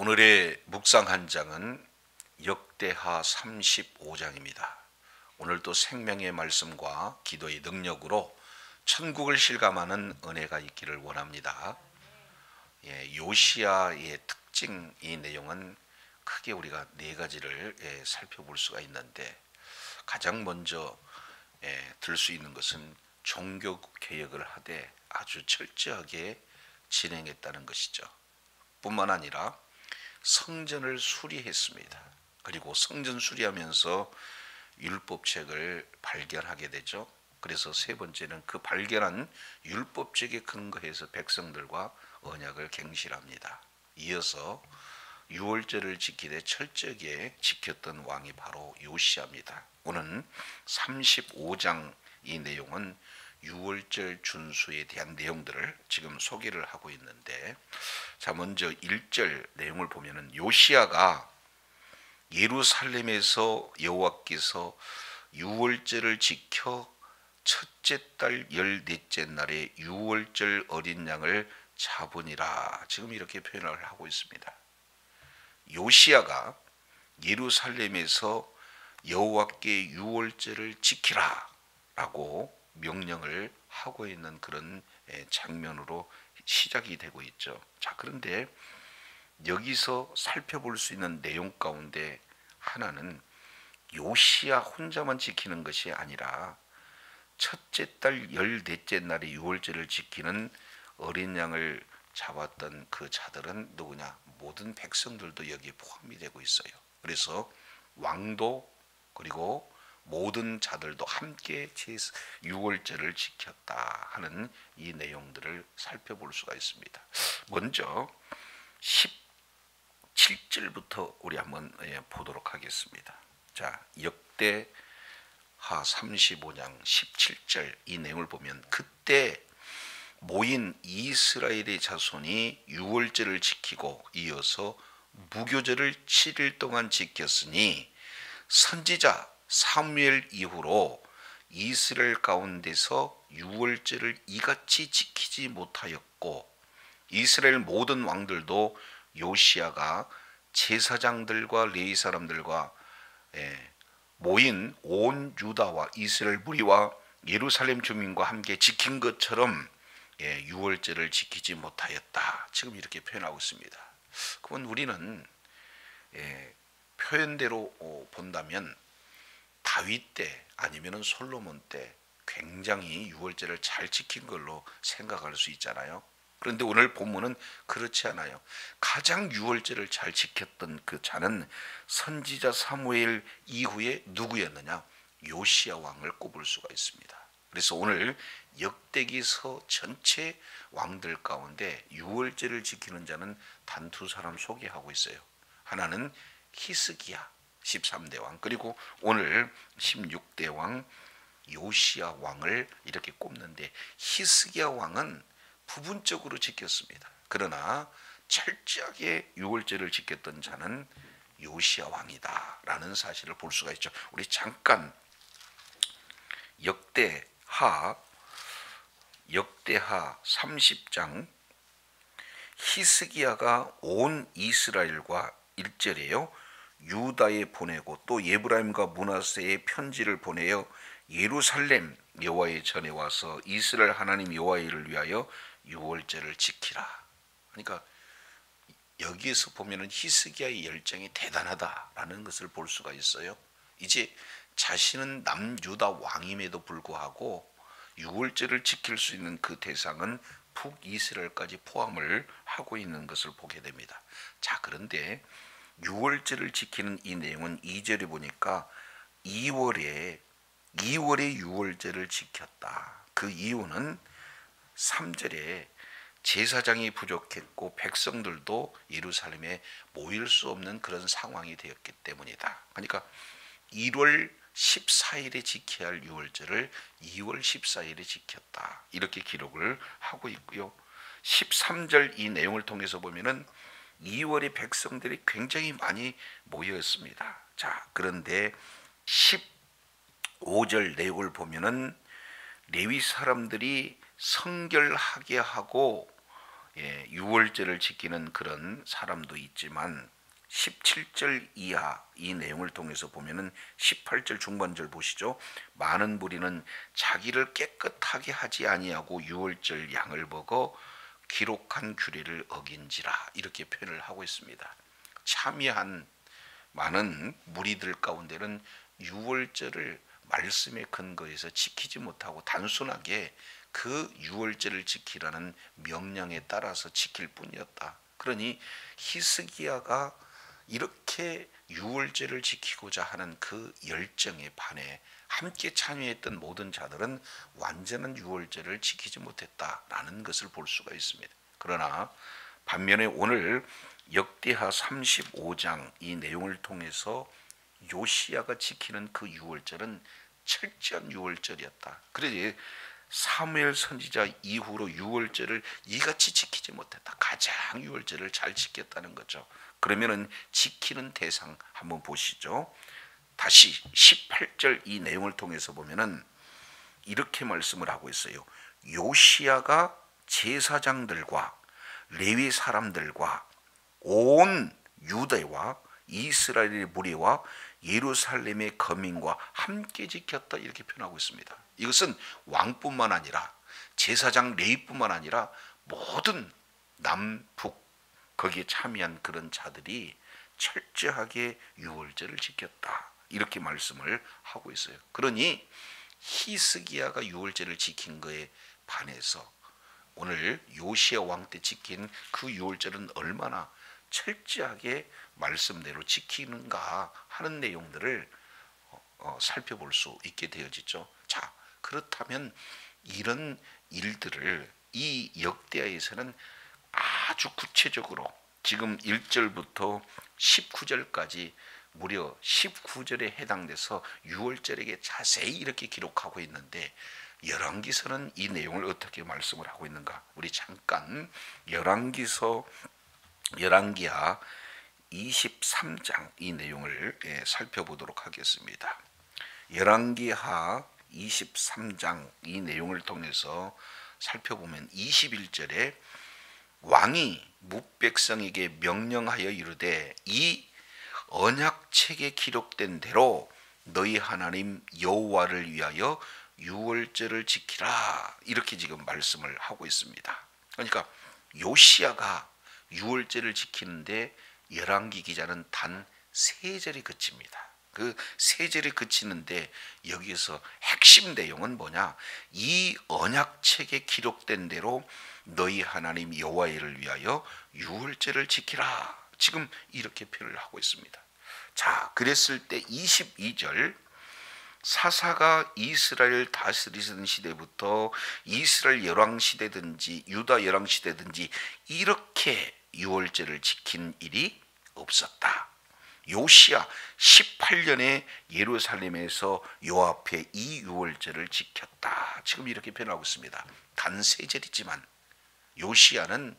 오늘의 묵상 한 장은 역대하 35장입니다. 오늘도 생명의 말씀과 기도의 능력으로 천국을 실감하는 은혜가 있기를 원합니다. 요시야의 특징, 이 내용은 크게 우리가 네 가지를 살펴볼 수가 있는데, 가장 먼저 들 수 있는 것은 종교 개혁을 하되 아주 철저하게 진행했다는 것이죠. 뿐만 아니라 성전을 수리했습니다. 그리고 성전 수리하면서 율법책을 발견하게 되죠. 그래서 세 번째는 그 발견한 율법책에 근거해서 백성들과 언약을 갱신합니다. 이어서 유월절을 지키되 철저하게 지켰던 왕이 바로 요시야입니다. 오늘 35장 이 내용은 유월절 준수에 대한 내용들을 지금 소개를 하고 있는데, 자, 먼저 1절 내용을 보면은 요시야가 예루살렘에서 여호와께서 유월절을 지켜 첫째 달 14째 날에 유월절 어린 양을 잡으니라, 지금 이렇게 표현을 하고 있습니다. 요시야가 예루살렘에서 여호와께 유월절을 지키라 라고 명령을 하고 있는 그런 장면으로 시작이 되고 있죠. 자, 그런데 여기서 살펴볼 수 있는 내용 가운데 하나는 요시야 혼자만 지키는 것이 아니라 첫째 달 14째 날에 유월절을 지키는 어린 양을 잡았던 그 자들은 누구냐? 모든 백성들도 여기에 포함이 되고 있어요. 그래서 왕도 그리고 모든 자들도 함께 유월절을 지켰다 하는 이 내용들을 살펴볼 수가 있습니다. 먼저 17절부터 우리 한번 보도록 하겠습니다. 자, 역대하 35장 17절 이 내용을 보면, 그때 모인 이스라엘의 자손이 유월절을 지키고 이어서 무교절을 7일 동안 지켰으니 선지자 사무엘 이후로 이스라엘 가운데서 유월절을 이같이 지키지 못하였고, 이스라엘 모든 왕들도 요시야가 제사장들과 레위 사람들과 모인 온 유다와 이스라엘 무리와 예루살렘 주민과 함께 지킨 것처럼 유월절을 지키지 못하였다, 지금 이렇게 표현하고 있습니다. 그건 우리는 표현대로 본다면 다윗 때 아니면 솔로몬 때 굉장히 유월절을 잘 지킨 걸로 생각할 수 있잖아요. 그런데 오늘 본문은 그렇지 않아요. 가장 유월절을 잘 지켰던 그 자는 선지자 사무엘 이후에 누구였느냐? 요시야 왕을 꼽을 수가 있습니다. 그래서 오늘 역대기서 전체 왕들 가운데 유월절을 지키는 자는 단 두 사람 소개하고 있어요. 하나는 히스기야 13대 왕, 그리고 오늘 16대 왕 요시야 왕을 이렇게 꼽는데, 히스기야 왕은 부분적으로 지켰습니다. 그러나 철저하게 유월절을 지켰던 자는 요시야 왕이다 라는 사실을 볼 수가 있죠. 우리 잠깐 역대하 30장 히스기야가 온 이스라엘과 1절에요 유다에 보내고 또 에브라임과 므낫세에 편지를 보내어 예루살렘 여호와의 전에 와서 이스라엘 하나님 여호와를 위하여 유월절을 지키라. 그러니까 여기에서 보면은 히스기야의 열정이 대단하다라는 것을 볼 수가 있어요. 이제 자신은 남유다 왕임에도 불구하고 유월절을 지킬 수 있는 그 대상은 북이스라엘까지 포함을 하고 있는 것을 보게 됩니다. 자, 그런데 유월절을 지키는 이 내용은 2절에 보니까 2월에 유월절을 지켰다. 그 이유는 3절에 제사장이 부족했고 백성들도 예루살렘에 모일 수 없는 그런 상황이 되었기 때문이다. 그러니까 1월 14일에 지켜야 할 유월절을 2월 14일에 지켰다, 이렇게 기록을 하고 있고요. 13절 이 내용을 통해서 보면은 2월에 백성들이 굉장히 많이 모였습니다. 자, 그런데 15절 내용을 보면은 레위 사람들이 성결하게 하고 유월절을 지키는 그런 사람도 있지만 17절 이하 이 내용을 통해서 보면은 18절 중반절 보시죠. 많은 무리는 자기를 깨끗하게 하지 아니하고 유월절 양을 먹어 기록한 규례를 어긴지라 이렇게 표현을 하고 있습니다. 참여한 많은 무리들 가운데는 유월절을 말씀의 근거에서 지키지 못하고 단순하게 그 유월절을 지키라는 명령에 따라서 지킬 뿐이었다. 그러니 히스기야가 이렇게 유월절을 지키고자 하는 그 열정에 반해 함께 참여했던 모든 자들은 완전한 유월절을 지키지 못했다라는 것을 볼 수가 있습니다. 그러나 반면에 오늘 역대하 35장 이 내용을 통해서 요시야가 지키는 그 유월절은 철저한 유월절이었다. 그래서 사무엘 선지자 이후로 유월절을 이같이 지키지 못했다. 가장 유월절을 잘 지켰다는 거죠. 그러면은 지키는 대상 한번 보시죠. 다시 18절 이 내용을 통해서 보면은 이렇게 말씀을 하고 있어요. 요시야가 제사장들과 레위 사람들과 온 유다와 이스라엘의 무리와 예루살렘의 거민과 함께 지켰다 이렇게 표현하고 있습니다. 이것은 왕뿐만 아니라 제사장 레위뿐만 아니라 모든 남북 거기에 참여한 그런 자들이 철저하게 유월절을 지켰다 이렇게 말씀을 하고 있어요. 그러니 히스기야가 유월절을 지킨 거에 반해서 오늘 요시야 왕 때 지킨 그 유월절은 얼마나 철저하게 말씀대로 지키는가 하는 내용들을 살펴볼 수 있게 되어지죠. 자, 그렇다면 이런 일들을 이 역대하에서는 아주 구체적으로 지금 1절부터 19절까지 무려 19절에 해당돼서 유월절에게 자세히 이렇게 기록하고 있는데 열왕기서는 이 내용을 어떻게 말씀을 하고 있는가? 우리 잠깐 열왕기하 23장 이 내용을 살펴보도록 하겠습니다. 열왕기하 23장 이 내용을 통해서 살펴보면 21절에 왕이 뭇백성에게 명령하여 이르되 이 언약책에 기록된 대로 너희 하나님 여호와를 위하여 유월절을 지키라 이렇게 지금 말씀을 하고 있습니다. 그러니까 요시야가 유월절을 지키는데 열왕기 기자는 단 3절에 그칩니다. 그 3절에 그치는데 여기서 핵심 내용은 뭐냐? 이 언약책에 기록된 대로 너희 하나님 여호와를 위하여 유월절을 지키라. 지금 이렇게 표현을 하고 있습니다. 자, 그랬을 때 22절 사사가 이스라엘 다스리던 시대부터 이스라엘 열왕 시대든지 유다 열왕 시대든지 이렇게 유월절을 지킨 일이 없었다. 요시야 18년에 예루살렘에서 여호와 앞에 이 유월절을 지켰다. 지금 이렇게 표현하고 있습니다. 단 3절이지만 요시야는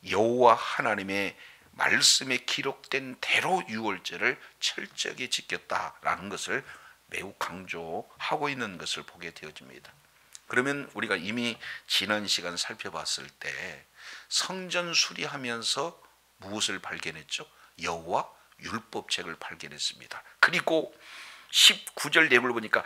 여호와 하나님의 말씀에 기록된 대로 유월절을 철저하게 지켰다라는 것을 매우 강조하고 있는 것을 보게 되어집니다. 그러면 우리가 이미 지난 시간 살펴봤을 때 성전 수리하면서 무엇을 발견했죠? 여호와 율법책을 발견했습니다. 그리고 19절 내용을 보니까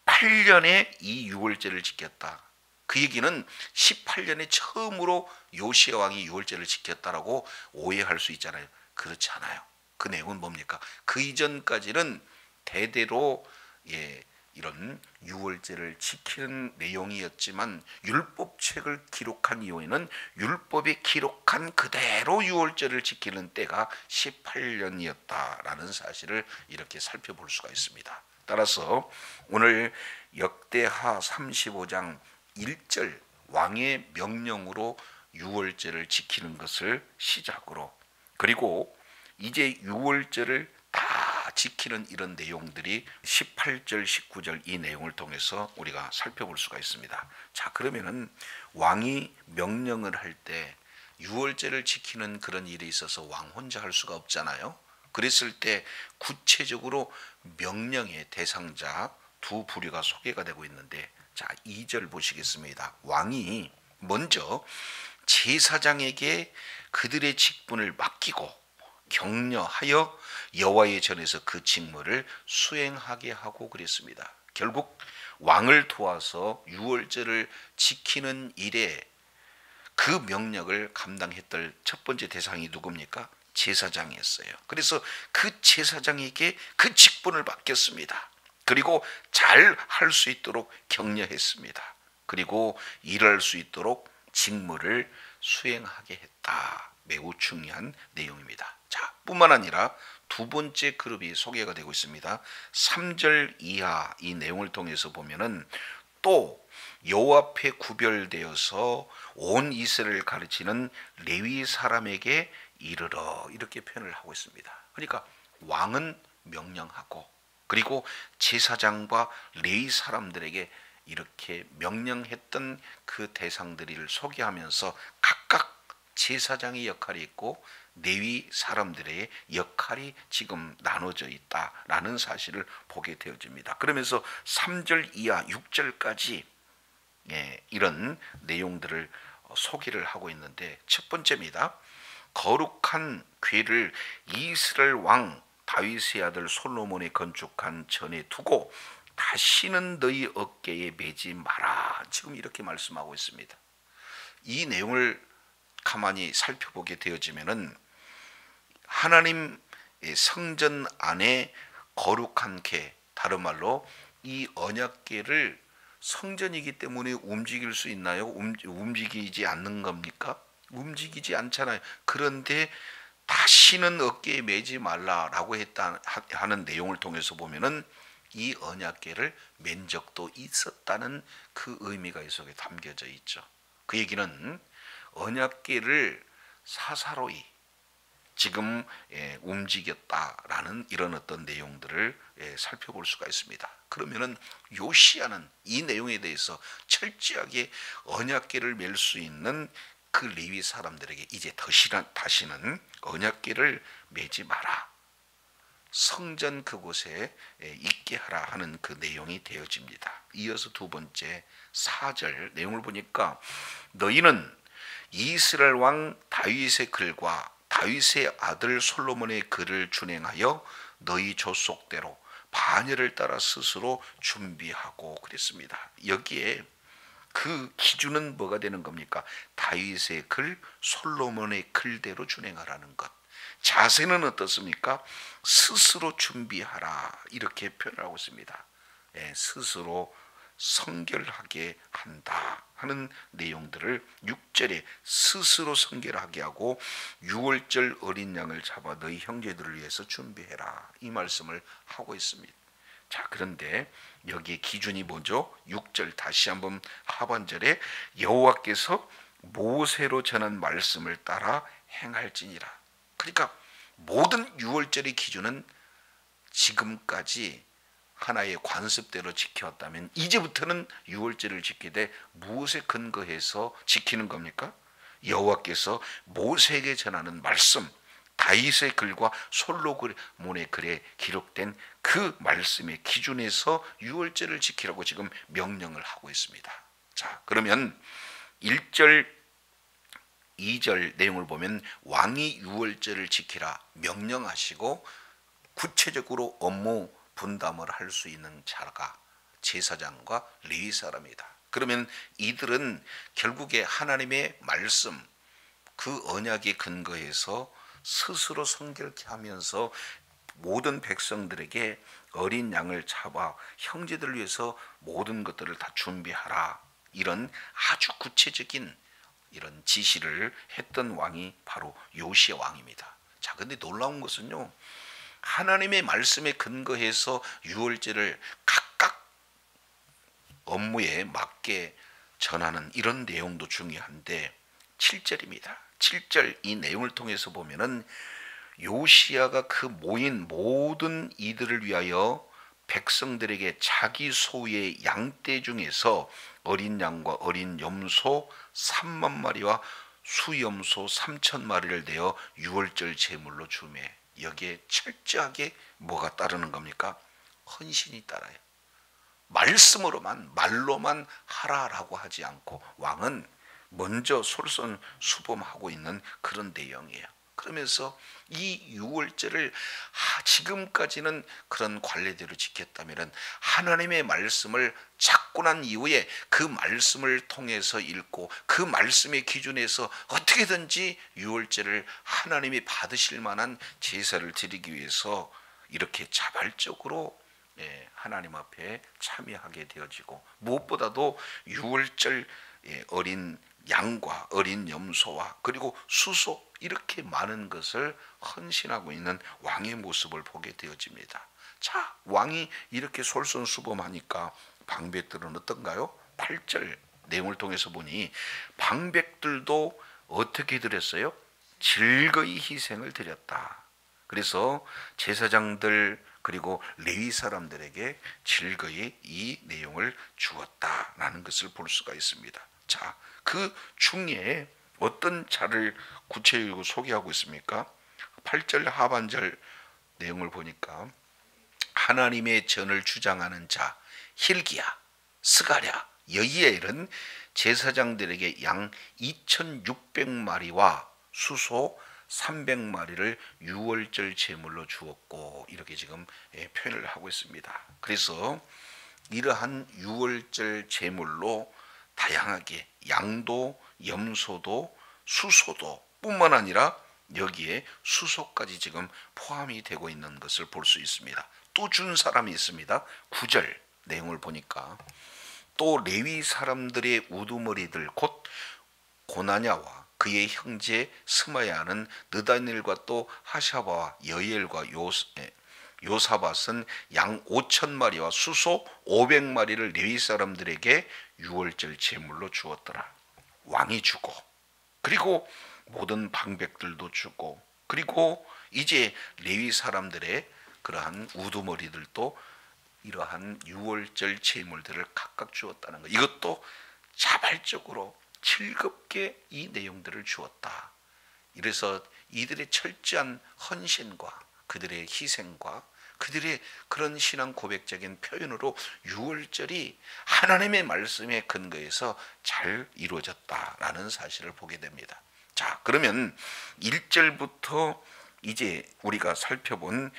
18년에 이 유월절을 지켰다. 그 얘기는 18년에 처음으로 요시야 왕이 유월절을 지켰다라고 오해할 수 있잖아요. 그렇지 않아요. 그 내용은 뭡니까? 그 이전까지는 대대로 이런 유월절을 지키는 내용이었지만 율법책을 기록한 이후에는 율법에 기록한 그대로 유월절을 지키는 때가 18년이었다라는 사실을 이렇게 살펴볼 수가 있습니다. 따라서 오늘 역대하 35장 1절 왕의 명령으로 유월절을 지키는 것을 시작으로 그리고 이제 유월절을 다 지키는 이런 내용들이 18절 19절 이 내용을 통해서 우리가 살펴볼 수가 있습니다. 자, 그러면은 왕이 명령을 할 때 유월절을 지키는 그런 일에 있어서 왕 혼자 할 수가 없잖아요. 그랬을 때 구체적으로 명령의 대상자 두 부류가 소개가 되고 있는데 자, 2절 보시겠습니다. 왕이 먼저 제사장에게 그들의 직분을 맡기고 격려하여 여호와의 전에서 그 직무를 수행하게 하고 그랬습니다. 결국 왕을 도와서 유월절을 지키는 일에 그 명령을 감당했던 첫 번째 대상이 누굽니까? 제사장이었어요. 그래서 그 제사장에게 그 직분을 맡겼습니다. 그리고 잘 할 수 있도록 격려했습니다. 그리고 일할 수 있도록 직무를 수행하게 했다. 매우 중요한 내용입니다. 자, 뿐만 아니라 두 번째 그룹이 소개가 되고 있습니다. 3절 이하 이 내용을 통해서 보면은 또 여호와 앞에 구별되어서 온 이스라엘을 가르치는 레위 사람에게 이르러 이렇게 표현을 하고 있습니다. 그러니까 왕은 명령하고 그리고 제사장과 레위 사람들에게 이렇게 명령했던 그 대상들을 소개하면서 각각 제사장의 역할이 있고 레위 사람들의 역할이 지금 나눠져 있다라는 사실을 보게 되어집니다. 그러면서 3절 이하 6절까지 이런 내용들을 소개를 하고 있는데 첫 번째입니다. 거룩한 궤를 이스라엘 왕 다윗의 아들 솔로몬이 건축한 전에 두고 다시는 너희 어깨에 매지 마라. 지금 이렇게 말씀하고 있습니다. 이 내용을 가만히 살펴보게 되어지면은 하나님 성전 안에 거룩한 궤, 다른 말로 이 언약궤를 성전이기 때문에 움직일 수 있나요? 움직이지 않는 겁니까? 움직이지 않잖아요. 그런데 다시는 어깨에 매지 말라라고 하는 내용을 통해서 보면은 이 언약궤를 맨 적도 있었다는 그 의미가 이 속에 담겨져 있죠. 그 얘기는 언약궤를 사사로이 지금 움직였다라는 이런 어떤 내용들을 살펴볼 수가 있습니다. 그러면은 요시야는 이 내용에 대해서 철저하게 언약궤를 맬 수 있는 그 레위 사람들에게 이제 다시는 언약궤를 매지 마라. 성전 그곳에 있게 하라 하는 그 내용이 되어집니다. 이어서 두 번째 4절 내용을 보니까 너희는 이스라엘 왕 다윗의 글과 다윗의 아들 솔로몬의 글을 준행하여 너희 족속대로 반열을 따라 스스로 준비하고 그랬습니다. 여기에 그 기준은 뭐가 되는 겁니까? 다윗의 글, 솔로몬의 글대로 준행하라는 것. 자세는 어떻습니까? 스스로 준비하라 이렇게 표현하고 있습니다. 스스로 성결하게 한다 하는 내용들을 6절에 스스로 성결하게 하고 6월절 어린 양을 잡아 너희 형제들을 위해서 준비해라 이 말씀을 하고 있습니다. 자, 그런데 여기에 기준이 뭐죠? 6절 다시 한번 하반절에 여호와께서 모세로 전한 말씀을 따라 행할지니라. 그러니까 모든 6월절의 기준은 지금까지 하나의 관습대로 지켜왔다면 이제부터는 6월절을 지키게 돼 무엇에 근거해서 지키는 겁니까? 여호와께서 모세에게 전하는 말씀, 다윗의 글과 솔로몬의 글에 기록된 그 말씀의 기준에서 6월절을 지키라고 지금 명령을 하고 있습니다. 자, 그러면 1절 2절 내용을 보면 왕이 6월절을 지키라 명령하시고 구체적으로 업무 분담을 할 수 있는 자가 제사장과 레위 사람이다. 그러면 이들은 결국에 하나님의 말씀 그 언약에 근거해서 스스로 성결케 하면서 모든 백성들에게 어린 양을 잡아 형제들을 위해서 모든 것들을 다 준비하라. 이런 아주 구체적인 이런 지시를 했던 왕이 바로 요시야 왕입니다. 자, 근데 놀라운 것은요. 하나님의 말씀에 근거해서 유월절을 각각 업무에 맞게 전하는 이런 내용도 중요한데 7절입니다. 7절 이 내용을 통해서 보면은 요시야가 그 모인 모든 이들을 위하여 백성들에게 자기 소유의 양떼 중에서 어린 양과 어린 염소 3만 마리와 수염소 3천 마리를 내어 유월절 제물로 주매. 여기에 철저하게 뭐가 따르는 겁니까? 헌신이 따라요. 말씀으로만 말로만 하라라고 하지 않고 왕은 먼저 솔선수범하고 있는 그런 내용이에요. 그러면서 이 유월절을 지금까지는 그런 관례대로 지켰다면 하나님의 말씀을 찾고 난 이후에 그 말씀을 통해서 읽고 그 말씀의 기준에서 어떻게든지 유월절을 하나님이 받으실 만한 제사를 드리기 위해서 이렇게 자발적으로 하나님 앞에 참여하게 되어지고, 무엇보다도 유월절 어린 양과 어린 염소와 그리고 수소, 이렇게 많은 것을 헌신하고 있는 왕의 모습을 보게 되어집니다. 자, 왕이 이렇게 솔선수범하니까 방백들은 어떤가요? 8절 내용을 통해서 보니 방백들도 어떻게 드렸어요? 즐거이 희생을 드렸다. 그래서 제사장들 그리고 레위 사람들에게 즐거이 이 내용을 주었다라는 것을 볼 수가 있습니다. 자, 그 중에 어떤 자를 구체적으로 소개하고 있습니까? 8절 하반절 내용을 보니까 하나님의 전을 주장하는 자 hil기야, 스가랴, 여이엘은 제사장들에게 양 2600마리와 수소 300마리를 유월절 제물로 주었고, 이렇게 지금 표현을 하고 있습니다. 그래서 이러한 유월절 제물로 다양하게 양도, 염소도, 수소도 뿐만 아니라 여기에 수소까지 지금 포함이 되고 있는 것을 볼 수 있습니다. 또 준 사람이 있습니다. 9절 내용을 보니까 또 레위 사람들의 우두머리들 곧 고나냐와 그의 형제 스마야는 느다넬과 또 하샤바와 여이엘과 요사밧은 양 5,000마리와 수소 500마리를 레위 사람들에게 유월절 제물로 주었더라. 왕이 주고, 그리고 모든 방백들도 주고, 그리고 이제 레위 사람들의 그러한 우두머리들도 이러한 유월절 제물들을 각각 주었다는 것. 이것도 자발적으로 즐겁게 이 내용들을 주었다. 이래서 이들의 철저한 헌신과 그들의 희생과 그들의 그런 신앙 고백적인 표현으로 유월절이 하나님의 말씀에 근거해서 잘 이루어졌다라는 사실을 보게 됩니다. 자, 그러면 1절부터 이제 우리가 살펴본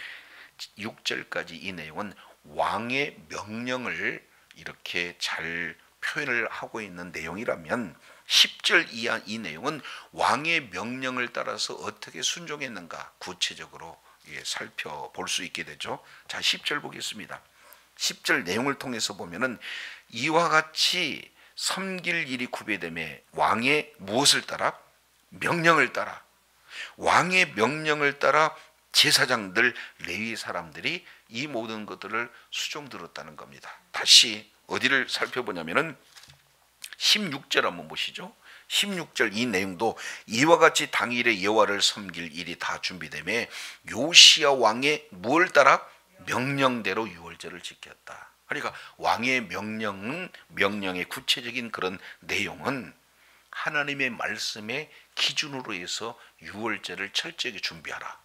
6절까지 이 내용은 왕의 명령을 이렇게 잘 표현을 하고 있는 내용이라면 10절 이하 이 내용은 왕의 명령을 따라서 어떻게 순종했는가 구체적으로 살펴볼 수 있게 되죠. 자, 10절 보겠습니다. 10절 내용을 통해서 보면은 이와 같이 섬길 일이 구별됨에 왕의 무엇을 따라? 명령을 따라. 왕의 명령을 따라 제사장들 레위 사람들이 이 모든 것들을 수종 들었다는 겁니다. 다시 어디를 살펴보냐면은 16절 한번 보시죠. 16절 이 내용도 이와 같이 당일에 여호와를 섬길 일이 다 준비되매 요시야 왕의 무엇을 따라? 명령대로 유월절을 지켰다. 그러니까 왕의 명령의 구체적인 그런 내용은 하나님의 말씀의 기준으로 해서 유월절을 철저하게 준비하라.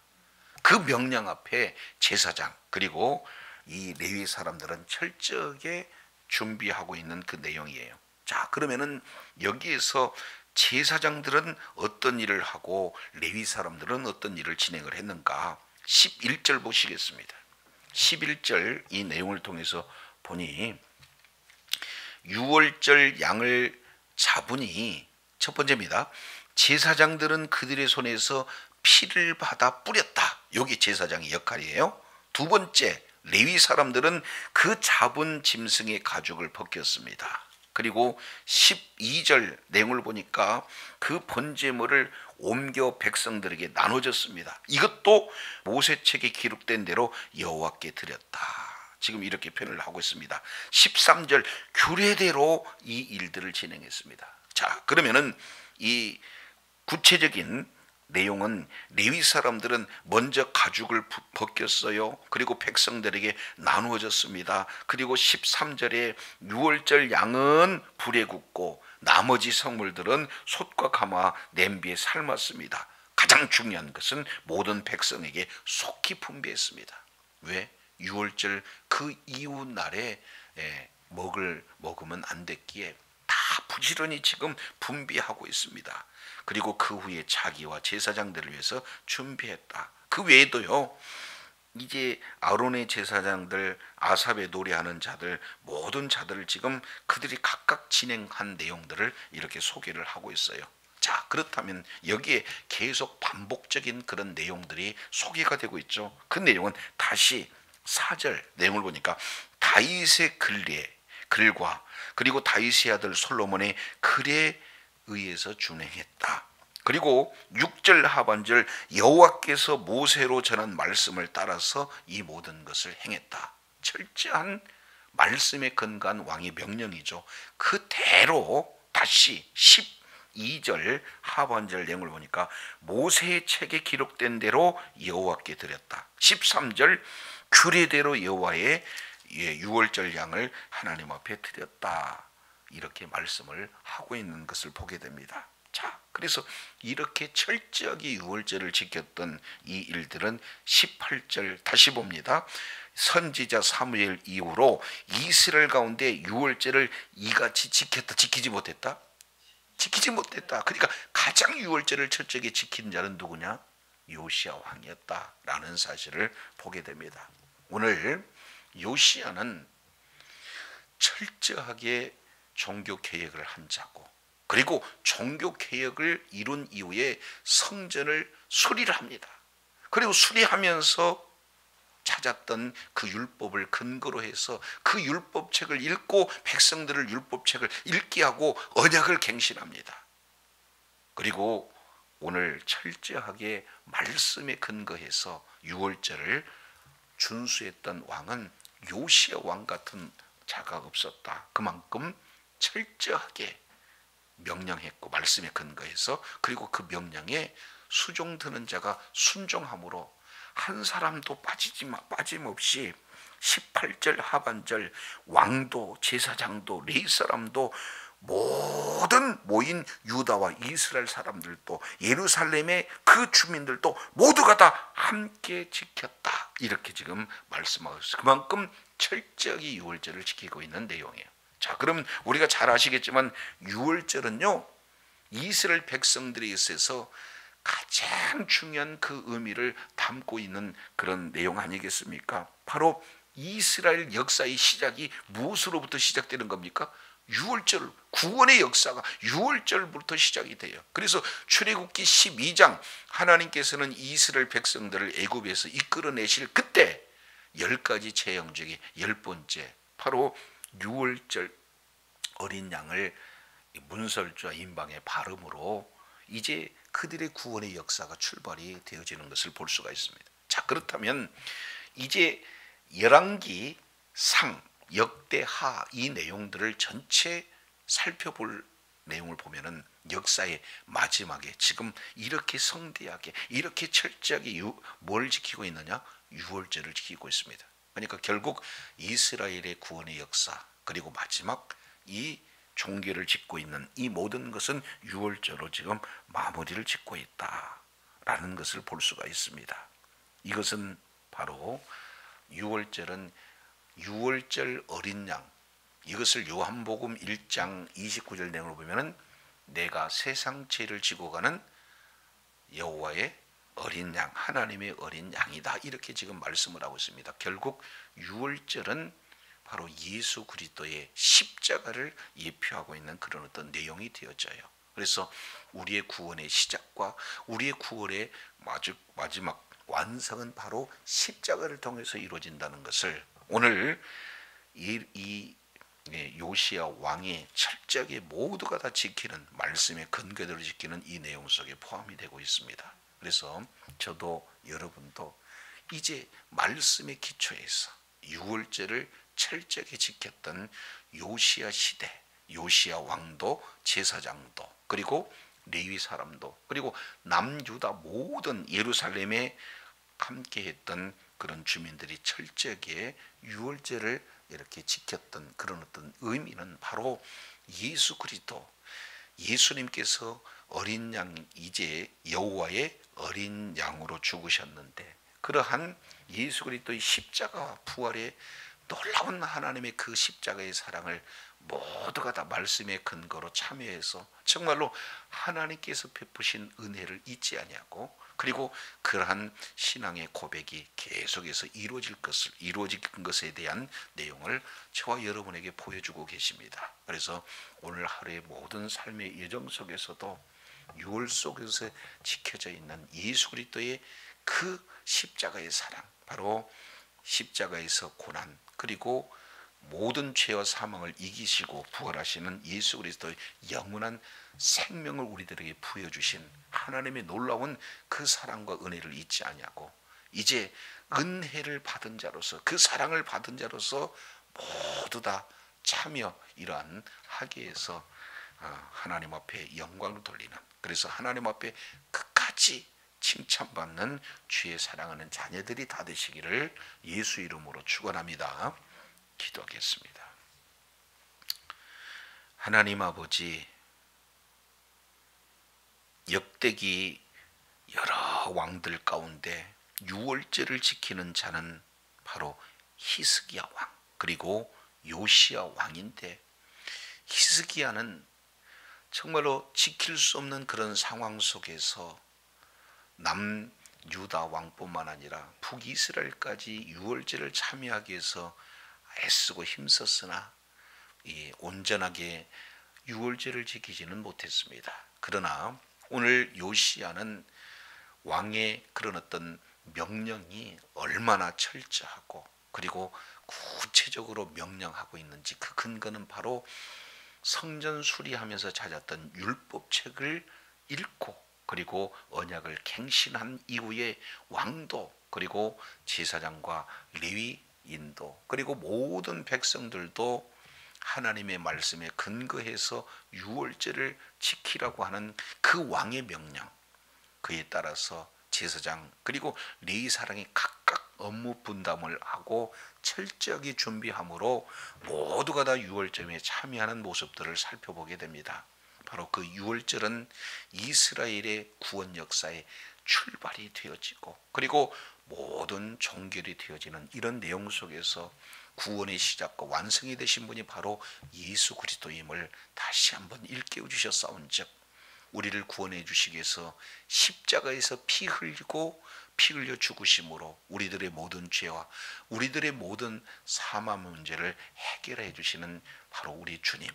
그 명령 앞에 제사장 그리고 이 레위 사람들은 철저하게 준비하고 있는 그 내용이에요. 자, 그러면은 여기에서 제사장들은 어떤 일을 하고 레위 사람들은 어떤 일을 진행을 했는가? 11절 보시겠습니다. 11절 이 내용을 통해서 보니 유월절 양을 잡으니 첫 번째입니다. 제사장들은 그들의 손에서 피를 받아 뿌렸다. 여기 제사장의 역할이에요. 두 번째, 레위 사람들은 그 잡은 짐승의 가죽을 벗겼습니다. 그리고 12절 내용을 보니까 그 번제물을 옮겨 백성들에게 나눠줬습니다. 이것도 모세책에 기록된 대로 여호와께 드렸다. 지금 이렇게 표현을 하고 있습니다. 13절 규례대로 이 일들을 진행했습니다. 자, 그러면은 이 구체적인 내용은 레위 사람들은 먼저 가죽을 벗겼어요. 그리고 백성들에게 나누어졌습니다. 그리고 13절에 유월절 양은 불에 굽고 나머지 성물들은 솥과 가마 냄비에 삶았습니다. 가장 중요한 것은 모든 백성에게 속히 분배했습니다. 왜? 유월절 그 이후 날에 먹으면 안 됐기에 다 부지런히 지금 분비하고 있습니다. 그리고 그 후에 자기와 제사장들을 위해서 준비했다. 그 외에도요, 이제 아론의 제사장들, 아삽의 노래하는 자들, 모든 자들을 지금 그들이 각각 진행한 내용들을 이렇게 소개를 하고 있어요. 자, 그렇다면 여기에 계속 반복적인 그런 내용들이 소개가 되고 있죠. 그 내용은 다시 4절 내용을 보니까 다윗의 글과 그리고 다윗의 아들 솔로몬의 글에 의해서 준행했다. 그리고 6절 하반절 여호와께서 모세로 전한 말씀을 따라서 이 모든 것을 행했다. 철저한 말씀에 근거한 왕의 명령이죠. 그대로 다시 12절 하반절 내용을 보니까 모세의 책에 기록된 대로 여호와께 드렸다. 13절 규례대로 여호와의 유월절 양을 하나님 앞에 드렸다. 이렇게 말씀을 하고 있는 것을 보게 됩니다. 자, 그래서 이렇게 철저하게 유월절을 지켰던 이 일들은 18절 다시 봅니다. 선지자 사무엘 이후로 이스라엘 가운데 유월절을 이같이 지켰다, 지키지 못했다? 지키지 못했다. 그러니까 가장 유월절을 철저하게 지킨 자는 누구냐? 요시야 왕이었다라는 사실을 보게 됩니다. 오늘 요시야는 철저하게 종교 개혁을 한 자고, 그리고 종교 개혁을 이룬 이후에 성전을 수리를 합니다. 그리고 수리하면서 찾았던 그 율법을 근거로 해서 그 율법책을 읽고 백성들을 율법책을 읽게 하고 언약을 갱신합니다. 그리고 오늘 철저하게 말씀에 근거해서 유월절을 준수했던 왕은 요시야 왕 같은 자가 없었다. 그만큼 철저하게 명령했고 말씀에 근거해서, 그리고 그 명령에 수종드는 자가 순종함으로 한 사람도 빠짐없이 18절 하반절 왕도 제사장도 레위 사람도 모든 모인 유다와 이스라엘 사람들도 예루살렘의 그 주민들도 모두가 다 함께 지켰다. 이렇게 지금 말씀하고 있어요. 그만큼 철저히 유월절을 지키고 있는 내용이에요. 자, 그럼 우리가 잘 아시겠지만 유월절은요, 이스라엘 백성들에 있어서 가장 중요한 그 의미를 담고 있는 그런 내용 아니겠습니까? 바로 이스라엘 역사의 시작이 무엇으로부터 시작되는 겁니까? 유월절, 구원의 역사가 유월절부터 시작이 돼요. 그래서 출애굽기 12장 하나님께서는 이스라엘 백성들을 애굽에서 이끌어내실 그때 10가지 재앙 중에 10번째 바로 유월절 어린 양을 문설주와 임방의 발음으로 이제 그들의 구원의 역사가 출발이 되어지는 것을 볼 수가 있습니다. 자, 그렇다면 이제 열왕기, 상, 역대하 이 내용들을 전체 살펴볼 내용을 보면은 역사의 마지막에 지금 이렇게 성대하게 이렇게 철저하게 뭘 지키고 있느냐? 유월절을 지키고 있습니다. 그러니까 결국 이스라엘의 구원의 역사, 그리고 마지막 이 종교를 짓고 있는 이 모든 것은 유월절로 지금 마무리를 짓고 있다라는 것을 볼 수가 있습니다. 이것은 바로 유월절은 유월절 어린 양, 이것을 요한복음 1장 29절 내용으로 보면은 내가 세상 죄를 지고 가는 여호와의 어린 양, 하나님의 어린 양이다, 이렇게 지금 말씀을 하고 있습니다. 결국 유월절은 바로 예수 그리스도의 십자가를 예표하고 있는 그런 어떤 내용이 되어져요. 그래서 우리의 구원의 시작과 우리의 구원의 마지막 완성은 바로 십자가를 통해서 이루어진다는 것을 오늘 이 요시야 왕의 철저하게 모두가 다 지키는 말씀의 근거대로 지키는 이 내용 속에 포함이 되고 있습니다. 그래서 저도 여러분도 이제 말씀의 기초에서 유월절을 철저하게 지켰던 요시야 시대, 요시야 왕도 제사장도 그리고 레위 사람도 그리고 남유다 모든 예루살렘에 함께했던 그런 주민들이 철저하게 유월절을 이렇게 지켰던 그런 어떤 의미는 바로 예수 그리스도, 예수님께서 어린 양, 이제 여호와의 어린 양으로 죽으셨는데 그러한 예수 그리스도의 십자가와 부활의 놀라운 하나님의 그 십자가의 사랑을 모두가 다 말씀의 근거로 참여해서 정말로 하나님께서 베푸신 은혜를 잊지 아니하고, 그리고 그러한 신앙의 고백이 계속해서 이루어진 것에 대한 내용을 저와 여러분에게 보여주고 계십니다. 그래서 오늘 하루의 모든 삶의 여정 속에서도 유월 속에서 지켜져 있는 예수 그리스도의 그 십자가의 사랑, 바로 십자가에서 고난, 그리고 모든 죄와 사망을 이기시고 부활하시는 예수 그리스도의 영원한 생명을 우리들에게 부여주신 하나님의 놀라운 그 사랑과 은혜를 잊지 아니하고, 이제 은혜를 받은 자로서, 그 사랑을 받은 자로서 모두 다 참여, 이러한 하기에서 하나님 앞에 영광을 돌리는, 그래서 하나님 앞에 끝까지 칭찬받는 주의 사랑하는 자녀들이 다 되시기를 예수 이름으로 축원합니다. 기도하겠습니다. 하나님 아버지, 역대기 여러 왕들 가운데 유월절을 지키는 자는 바로 히스기야 왕, 그리고 요시야 왕인데, 히스기야는 정말로 지킬 수 없는 그런 상황 속에서 남유다 왕뿐만 아니라 북이스라엘까지 유월절을 참여하기 위해서 애쓰고 힘썼으나 온전하게 유월절을 지키지는 못했습니다. 그러나 오늘 요시야는 왕의 그런 어떤 명령이 얼마나 철저하고 그리고 구체적으로 명령하고 있는지, 그 근거는 바로 성전 수리하면서 찾았던 율법책을 읽고, 그리고 언약을 갱신한 이후에 왕도, 그리고 제사장과 레위인도, 그리고 모든 백성들도 하나님의 말씀에 근거해서 유월절을 지키라고 하는 그 왕의 명령, 그에 따라서 제사장 그리고 레위사랑이 각각 업무 분담을 하고 철저하게 준비함으로 모두가 다 유월절에 참여하는 모습들을 살펴보게 됩니다. 바로 그 유월절은 이스라엘의 구원 역사의 출발이 되어지고, 그리고 모든 종결이 되어지는 이런 내용 속에서 구원의 시작과 완성이 되신 분이 바로 예수 그리스도임을 다시 한번 일깨워 주셨사온즉, 우리를 구원해 주시기 위해서 십자가에서 피 흘려 죽으심으로 우리들의 모든 죄와 우리들의 모든 사망 문제를 해결해 주시는 바로 우리 주님,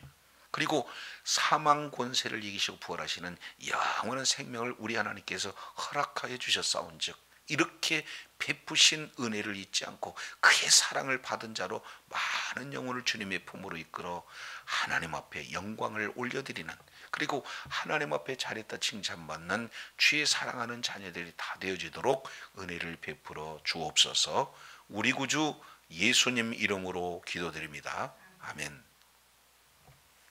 그리고 사망 권세를 이기시고 부활하시는 영원한 생명을 우리 하나님께서 허락하여 주셨사온즉, 이렇게 베푸신 은혜를 잊지 않고 그의 사랑을 받은 자로 많은 영혼을 주님의 품으로 이끌어 하나님 앞에 영광을 올려드리는, 그리고 하나님 앞에 잘했다 칭찬받는 주의 사랑하는 자녀들이 다 되어지도록 은혜를 베풀어 주옵소서. 우리 구주 예수님 이름으로 기도드립니다. 아멘.